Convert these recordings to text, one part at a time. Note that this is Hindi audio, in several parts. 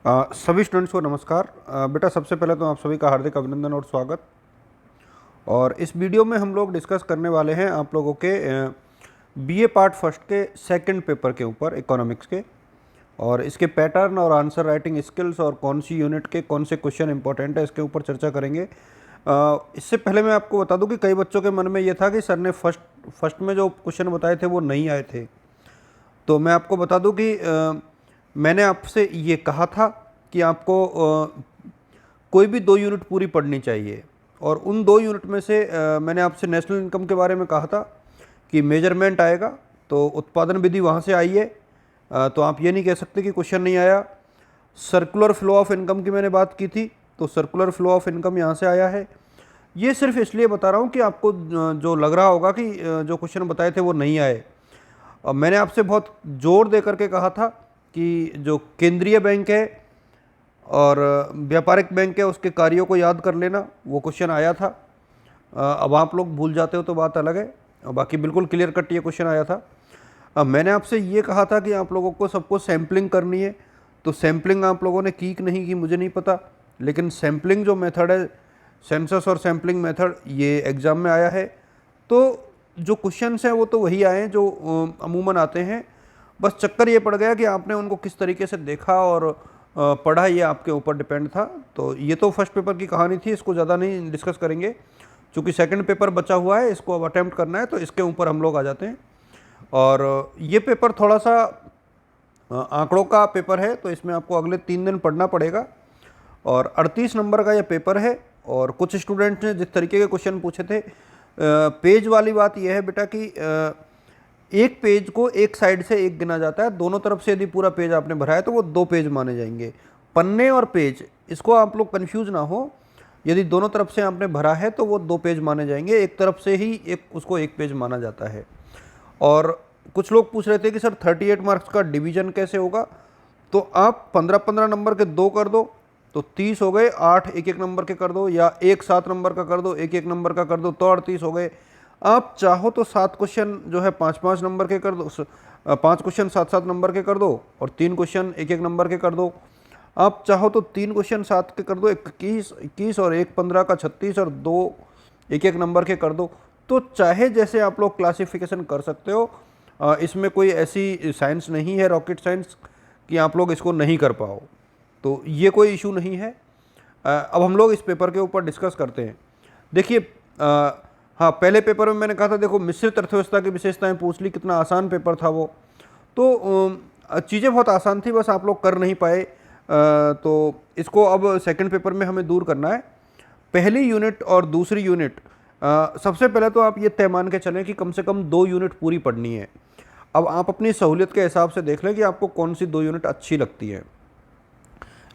सभी स्टूडेंट्स को नमस्कार। बेटा, सबसे पहले तो आप सभी का हार्दिक अभिनंदन और स्वागत। और इस वीडियो में हम लोग डिस्कस करने वाले हैं आप लोगों के बीए पार्ट फर्स्ट के सेकंड पेपर के ऊपर, इकोनॉमिक्स के, और इसके पैटर्न और आंसर राइटिंग स्किल्स और कौन सी यूनिट के कौन से क्वेश्चन इंपॉर्टेंट है इसके ऊपर चर्चा करेंगे। इससे पहले मैं आपको बता दूं कि कई बच्चों के मन में ये था कि सर ने फर्स्ट में जो क्वेश्चन बताए थे वो नहीं आए थे। तो मैं आपको बता दूं कि मैंने आपसे ये कहा था कि आपको कोई भी 2 यूनिट पूरी पढ़नी चाहिए, और उन 2 यूनिट में से मैंने आपसे नेशनल इनकम के बारे में कहा था कि मेजरमेंट आएगा, तो उत्पादन विधि वहाँ से आई है, तो आप ये नहीं कह सकते कि क्वेश्चन नहीं आया। सर्कुलर फ्लो ऑफ इनकम की मैंने बात की थी, तो सर्कुलर फ्लो ऑफ इनकम यहाँ से आया है। ये सिर्फ इसलिए बता रहा हूँ कि आपको जो लग रहा होगा कि जो क्वेश्चन बताए थे वो नहीं आए। और मैंने आपसे बहुत जोर दे करके कहा था कि जो केंद्रीय बैंक है और व्यापारिक बैंक है उसके कार्यों को याद कर लेना, वो क्वेश्चन आया था। अब आप लोग भूल जाते हो तो बात अलग है, बाकी बिल्कुल क्लियर कट ये क्वेश्चन आया था। अब मैंने आपसे ये कहा था कि आप लोगों को सबको सैम्पलिंग करनी है, तो सैम्पलिंग आप लोगों ने की कि नहीं की मुझे नहीं पता, लेकिन सैम्पलिंग जो मेथड है, सेंसस और सैम्पलिंग मेथड, ये एग्ज़ाम में आया है। तो जो क्वेश्चंस हैं वो तो वही आए हैं जो अमूमन आते हैं, बस चक्कर ये पड़ गया कि आपने उनको किस तरीके से देखा और पढ़ा, ये आपके ऊपर डिपेंड था। तो ये तो फर्स्ट पेपर की कहानी थी, इसको ज़्यादा नहीं डिस्कस करेंगे, क्योंकि सेकंड पेपर बचा हुआ है, इसको अब अटैम्प्ट करना है, तो इसके ऊपर हम लोग आ जाते हैं। और ये पेपर थोड़ा सा आंकड़ों का पेपर है, तो इसमें आपको अगले 3 दिन पढ़ना पड़ेगा, और 38 नंबर का ये पेपर है। और कुछ स्टूडेंट्स ने जिस तरीके के क्वेश्चन पूछे थे, पेज वाली बात यह है बेटा कि एक पेज को एक साइड से एक गिना जाता है, दोनों तरफ से यदि पूरा पेज आपने भरा है तो वो 2 पेज माने जाएंगे। पन्ने और पेज, इसको आप लोग कंफ्यूज ना हो, यदि दोनों तरफ से आपने भरा है तो वो 2 पेज माने जाएंगे, एक तरफ से ही उसको 1 पेज माना जाता है। और कुछ लोग पूछ रहे थे कि सर 38 मार्क्स का डिवीजन कैसे होगा, तो आप 15-15 नंबर के 2 कर दो तो 30 हो गए, 8 1-1 नंबर के कर दो, या 1 7 नंबर का कर दो, 1-1 नंबर का कर दो, तो 38 हो गए। आप चाहो तो 7 क्वेश्चन जो है 5-5 नंबर के कर दो, 5 क्वेश्चन 7-7 नंबर के कर दो, और 3 क्वेश्चन 1-1 नंबर के कर दो। आप चाहो तो 3 क्वेश्चन 7 के कर दो, 21 और 1 15 का 36, और 2 1-1 नंबर के कर दो। तो चाहे जैसे आप लोग क्लासिफिकेशन कर सकते हो, इसमें कोई ऐसी साइंस नहीं है, रॉकेट साइंस, कि आप लोग इसको नहीं कर पाओ, तो ये कोई इशू नहीं है। अब हम लोग इस पेपर के ऊपर डिस्कस करते हैं। देखिए, हाँ, पहले पेपर में मैंने कहा था देखो मिश्रित अर्थव्यवस्था की विशेषताएं पूछ ली, कितना आसान पेपर था वो। तो चीज़ें बहुत आसान थी, बस आप लोग कर नहीं पाए। तो इसको अब सेकंड पेपर में हमें दूर करना है। पहली यूनिट और दूसरी यूनिट, सबसे पहले तो आप ये तय मान के चलें कि कम से कम 2 यूनिट पूरी पढ़नी है। अब आप अपनी सहूलियत के हिसाब से देख लें कि आपको कौन सी 2 यूनिट अच्छी लगती है,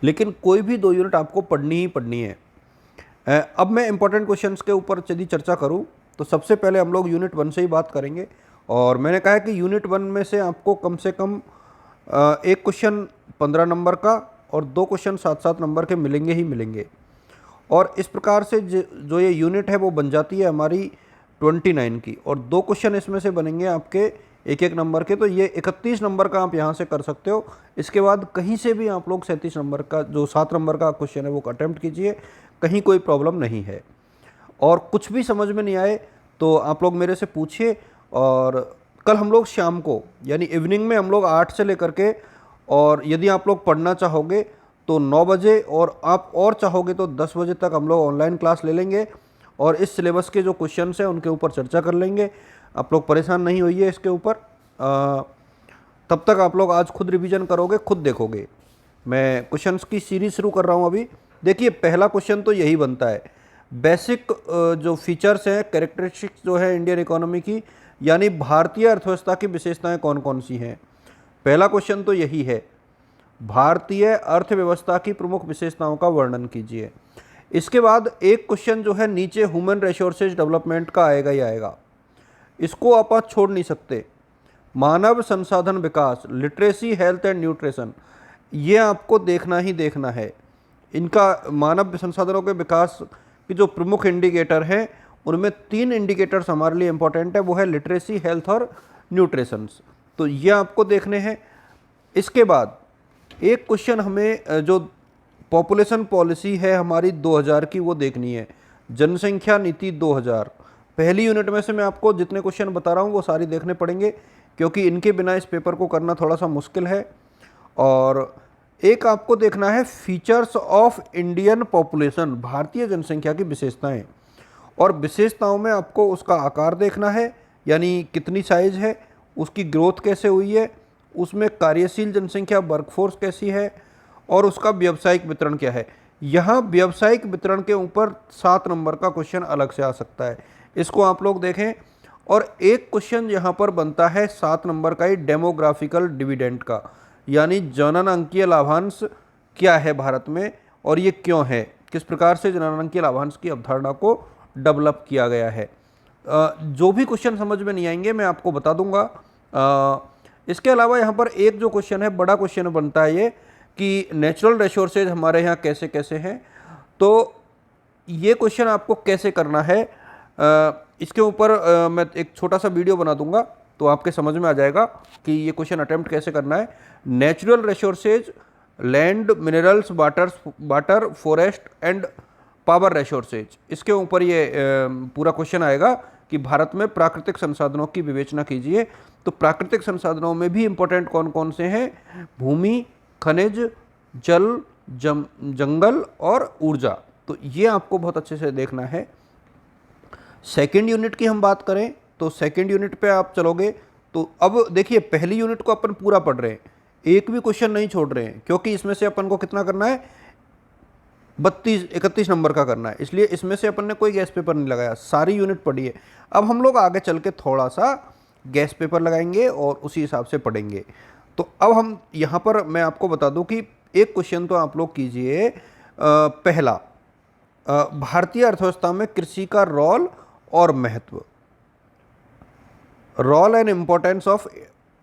लेकिन कोई भी 2 यूनिट आपको पढ़नी ही पढ़नी है। अब मैं इंपॉर्टेंट क्वेश्चंस के ऊपर यदि चर्चा करूं तो सबसे पहले हम लोग यूनिट 1 से ही बात करेंगे। और मैंने कहा है कि यूनिट 1 में से आपको कम से कम एक क्वेश्चन 15 नंबर का और 2 क्वेश्चन 7-7 नंबर के मिलेंगे ही मिलेंगे। और इस प्रकार से जो ये यूनिट है वो बन जाती है हमारी 29 की, और 2 क्वेश्चन इसमें से बनेंगे आपके 1-1 नंबर के, तो ये 31 नंबर का आप यहाँ से कर सकते हो। इसके बाद कहीं से भी आप लोग 37 नंबर का, जो 7 नंबर का क्वेश्चन है वो अटैम्प्ट कीजिए, कहीं कोई प्रॉब्लम नहीं है। और कुछ भी समझ में नहीं आए तो आप लोग मेरे से पूछिए। और कल हम लोग शाम को, यानी इवनिंग में, हम लोग 8 से लेकर के, और यदि आप लोग पढ़ना चाहोगे तो 9 बजे, और आप और चाहोगे तो 10 बजे तक हम लोग ऑनलाइन क्लास ले लेंगे, और इस सिलेबस के जो क्वेश्चंस हैं उनके ऊपर चर्चा कर लेंगे। आप लोग परेशान नहीं होइए इसके ऊपर। तब तक आप लोग आज खुद रिवीजन करोगे, खुद देखोगे। मैं क्वेश्चंस की सीरीज शुरू कर रहा हूँ अभी। देखिए, पहला क्वेश्चन तो यही बनता है, बेसिक जो फीचर्स हैं, कैरेक्टरिस्टिक्स जो है इंडियन इकोनॉमी की, यानी भारतीय अर्थव्यवस्था की विशेषताएं कौन कौन सी हैं। पहला क्वेश्चन तो यही है, भारतीय अर्थव्यवस्था की प्रमुख विशेषताओं का वर्णन कीजिए। इसके बाद एक क्वेश्चन जो है नीचे ह्यूमन रिसोर्सेज डेवलपमेंट का आएगा ही आएगा, इसको आप छोड़ नहीं सकते। मानव संसाधन विकास, लिटरेसी, हेल्थ एंड न्यूट्रिशन, ये आपको देखना ही देखना है। इनका मानव संसाधनों के विकास की जो प्रमुख इंडिकेटर हैं उनमें 3 इंडिकेटर्स हमारे लिए इंपॉर्टेंट है, वो है लिटरेसी, हेल्थ और न्यूट्रिशंस, तो ये आपको देखने हैं। इसके बाद एक क्वेश्चन हमें जो पॉपुलेशन पॉलिसी है हमारी 2000 की वो देखनी है, जनसंख्या नीति 2000। पहली यूनिट में से मैं आपको जितने क्वेश्चन बता रहा हूँ वो सारी देखने पड़ेंगे, क्योंकि इनके बिना इस पेपर को करना थोड़ा सा मुश्किल है। और एक आपको देखना है फीचर्स ऑफ इंडियन पॉपुलेशन, भारतीय जनसंख्या की विशेषताएं, और विशेषताओं में आपको उसका आकार देखना है, यानी कितनी साइज है, उसकी ग्रोथ कैसे हुई है, उसमें कार्यशील जनसंख्या वर्कफोर्स कैसी है, और उसका व्यावसायिक वितरण क्या है। यहाँ व्यावसायिक वितरण के ऊपर 7 नंबर का क्वेश्चन अलग से आ सकता है, इसको आप लोग देखें। और एक क्वेश्चन यहाँ पर बनता है 7 नंबर का ही डेमोग्राफिकल डिविडेंड का, यानी जननांकीय लाभांश क्या है भारत में और ये क्यों है, किस प्रकार से जननांकीय लाभांश की अवधारणा को डेवलप किया गया है। जो भी क्वेश्चन समझ में नहीं आएंगे मैं आपको बता दूंगा। इसके अलावा यहाँ पर एक जो क्वेश्चन है, बड़ा क्वेश्चन बनता है ये कि नेचुरल रिसोर्सेज हमारे यहाँ कैसे कैसे हैं। तो ये क्वेश्चन आपको कैसे करना है, इसके ऊपर मैं एक छोटा सा वीडियो बना दूंगा तो आपके समझ में आ जाएगा कि ये क्वेश्चन अटेम्प्ट कैसे करना है। Natural resources, land, minerals, water, forest and power resources, इसके ऊपर ये पूरा क्वेश्चन आएगा कि भारत में प्राकृतिक संसाधनों की विवेचना कीजिए। तो प्राकृतिक संसाधनों में भी इंपॉर्टेंट कौन कौन से हैं, भूमि, खनिज, जल, जंगल और ऊर्जा। तो ये आपको बहुत अच्छे से देखना है। सेकेंड यूनिट की हम बात करें तो सेकेंड यूनिट पे आप चलोगे तो अब देखिए पहली यूनिट को अपन पूरा पढ़ रहे हैं, एक भी क्वेश्चन नहीं छोड़ रहे हैं, क्योंकि इसमें से अपन को कितना करना है, 31 नंबर का करना है, इसलिए इसमें से अपन ने कोई गैस पेपर नहीं लगाया, सारी यूनिट पढ़ी है। अब हम लोग आगे चल के थोड़ा सा गैस पेपर लगाएंगे और उसी हिसाब से पढ़ेंगे। तो अब हम यहाँ पर मैं आपको बता दूं कि एक क्वेश्चन तो आप लोग कीजिए, पहला, भारतीय अर्थव्यवस्था में कृषि का रोल और महत्व, role and importance of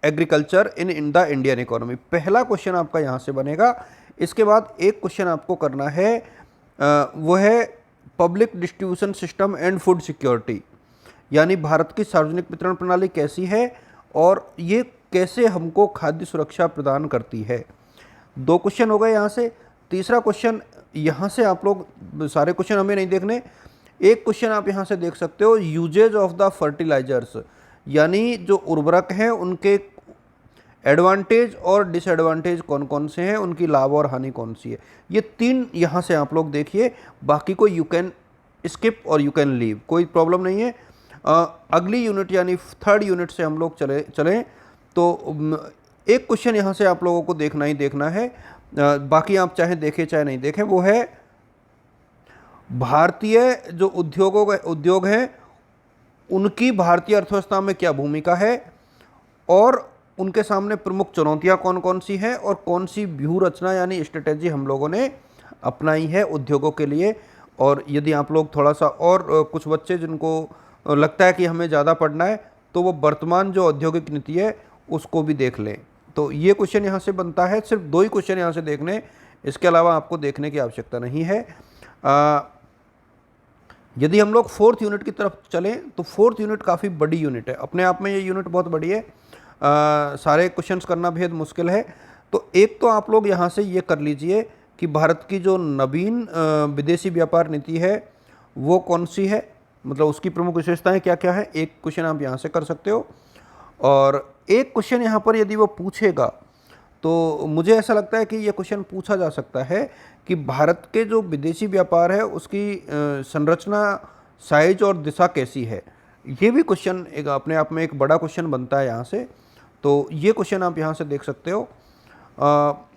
agriculture in the Indian economy, पहला क्वेश्चन आपका यहाँ से बनेगा। इसके बाद एक क्वेश्चन आपको करना है, वो है public distribution system and food security, यानी भारत की सार्वजनिक वितरण प्रणाली कैसी है और ये कैसे हमको खाद्य सुरक्षा प्रदान करती है। 2 क्वेश्चन हो गए यहाँ से। तीसरा क्वेश्चन यहाँ से आप लोग, सारे क्वेश्चन हमें नहीं देखने, एक क्वेश्चन आप यहाँ से देख सकते हो, यूजेज ऑफ द फर्टिलाइजर्स, यानी जो उर्वरक हैं उनके एडवांटेज और डिसएडवांटेज कौन कौन से हैं, उनकी लाभ और हानि कौन सी है। ये 3 यहाँ से आप लोग देखिए, बाकी को यू कैन स्किप और यू कैन लीव, कोई प्रॉब्लम नहीं है। अगली यूनिट यानी थर्ड यूनिट से हम लोग चलें तो एक क्वेश्चन यहाँ से आप लोगों को देखना ही देखना है, बाकी आप चाहे देखें चाहे नहीं देखें, वो है भारतीय जो उद्योग हैं उनकी भारतीय अर्थव्यवस्था में क्या भूमिका है और उनके सामने प्रमुख चुनौतियां कौन कौन सी हैं और कौन सी व्यूह रचना यानी स्ट्रेटेजी हम लोगों ने अपनाई है उद्योगों के लिए। और यदि आप लोग थोड़ा सा और कुछ बच्चे जिनको लगता है कि हमें ज़्यादा पढ़ना है तो वो वर्तमान जो औद्योगिक नीति है उसको भी देख लें। तो ये क्वेश्चन यहाँ से बनता है, सिर्फ 2 ही क्वेश्चन यहाँ से देखने, इसके अलावा आपको देखने की आवश्यकता नहीं है। यदि हम लोग 4th यूनिट की तरफ चलें तो 4th यूनिट काफ़ी बड़ी यूनिट है, अपने आप में ये यूनिट बहुत बड़ी है, सारे क्वेश्चंस करना बेहद मुश्किल है। तो एक तो आप लोग यहाँ से ये कर लीजिए कि भारत की जो नवीन विदेशी व्यापार नीति है वो कौन सी है, मतलब उसकी प्रमुख विशेषताएं क्या क्या है, एक क्वेश्चन आप यहाँ से कर सकते हो। और एक क्वेश्चन यहाँ पर यदि वो पूछेगा तो मुझे ऐसा लगता है कि ये क्वेश्चन पूछा जा सकता है कि भारत के जो विदेशी व्यापार है उसकी संरचना, साइज और दिशा कैसी है। ये भी क्वेश्चन एक अपने आप में एक बड़ा क्वेश्चन बनता है यहाँ से, तो ये क्वेश्चन आप यहाँ से देख सकते हो।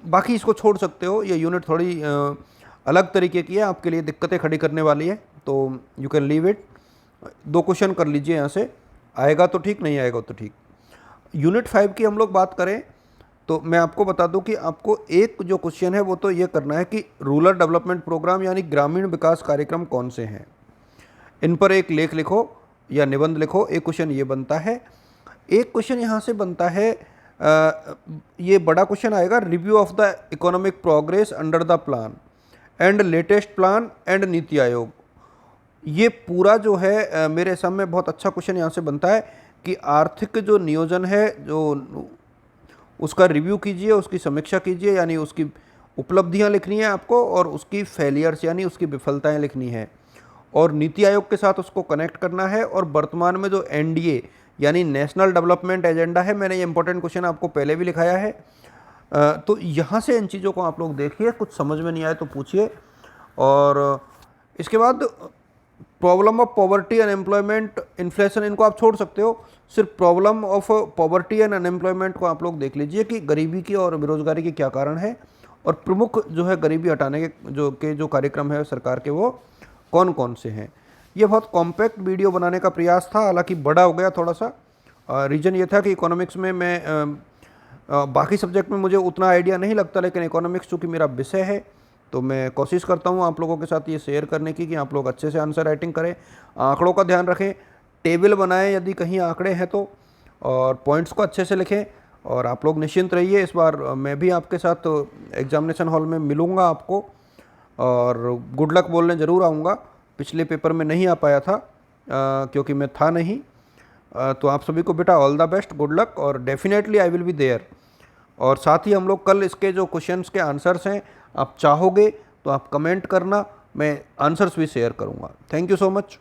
बाकी इसको छोड़ सकते हो, ये यूनिट थोड़ी अलग तरीके की है, आपके लिए दिक्कतें खड़ी करने वाली है, तो you can leave it. 2 question कर लीजिए यहाँ से, आएगा तो ठीक, नहीं आएगा तो ठीक। यूनिट 5 की हम लोग बात करें तो मैं आपको बता दूं कि आपको एक जो क्वेश्चन है वो तो ये करना है कि रूरल डेवलपमेंट प्रोग्राम यानी ग्रामीण विकास कार्यक्रम कौन से हैं, इन पर एक लेख लिखो या निबंध लिखो। एक क्वेश्चन ये बनता है। एक क्वेश्चन यहाँ से बनता है, ये बड़ा क्वेश्चन आएगा, review of the economic progress under the plan and latest plan and NITI Aayog. ये पूरा जो है मेरे सामने बहुत अच्छा क्वेश्चन यहाँ से बनता है कि आर्थिक जो नियोजन है जो उसका रिव्यू कीजिए, उसकी समीक्षा कीजिए, यानी उसकी उपलब्धियां लिखनी है आपको और उसकी फेलियर्स यानी उसकी विफलताएं लिखनी है, और नीति आयोग के साथ उसको कनेक्ट करना है। और वर्तमान में जो एनडीए यानी नेशनल डेवलपमेंट एजेंडा है, मैंने ये इंपॉर्टेंट क्वेश्चन आपको पहले भी लिखाया है, तो यहाँ से इन चीज़ों को आप लोग देखिए, कुछ समझ में नहीं आए तो पूछिए। और इसके बाद problem of poverty, unemployment, inflation, इनको आप छोड़ सकते हो। सिर्फ problem of poverty and unemployment को आप लोग देख लीजिए कि गरीबी की और बेरोजगारी के क्या कारण है, और प्रमुख जो है गरीबी हटाने के जो कार्यक्रम है सरकार के, वो कौन कौन से हैं। ये बहुत कॉम्पैक्ट वीडियो बनाने का प्रयास था, हालांकि बड़ा हो गया थोड़ा सा। रीज़न ये था कि इकोनॉमिक्स में मैं बाकी सब्जेक्ट में मुझे उतना आइडिया नहीं लगता, लेकिन इकोनॉमिक्स चूँकि मेरा विषय है तो मैं कोशिश करता हूँ आप लोगों के साथ ये शेयर करने की कि आप लोग अच्छे से आंसर राइटिंग करें, आंकड़ों का ध्यान रखें, टेबल बनाएं यदि कहीं आंकड़े हैं तो, और पॉइंट्स को अच्छे से लिखें। और आप लोग निश्चिंत रहिए, इस बार मैं भी आपके साथ एग्जामिनेशन हॉल में मिलूँगा आपको, और गुड लक बोलने ज़रूर आऊँगा। पिछले पेपर में नहीं आ पाया था क्योंकि मैं था नहीं। तो आप सभी को बेटा all the best, good luck, और definitely I will be there. और साथ ही हम लोग कल इसके जो क्वेश्चंस के आंसर्स हैं, आप चाहोगे तो आप कमेंट करना, मैं आंसर्स भी शेयर करूँगा। Thank you so much.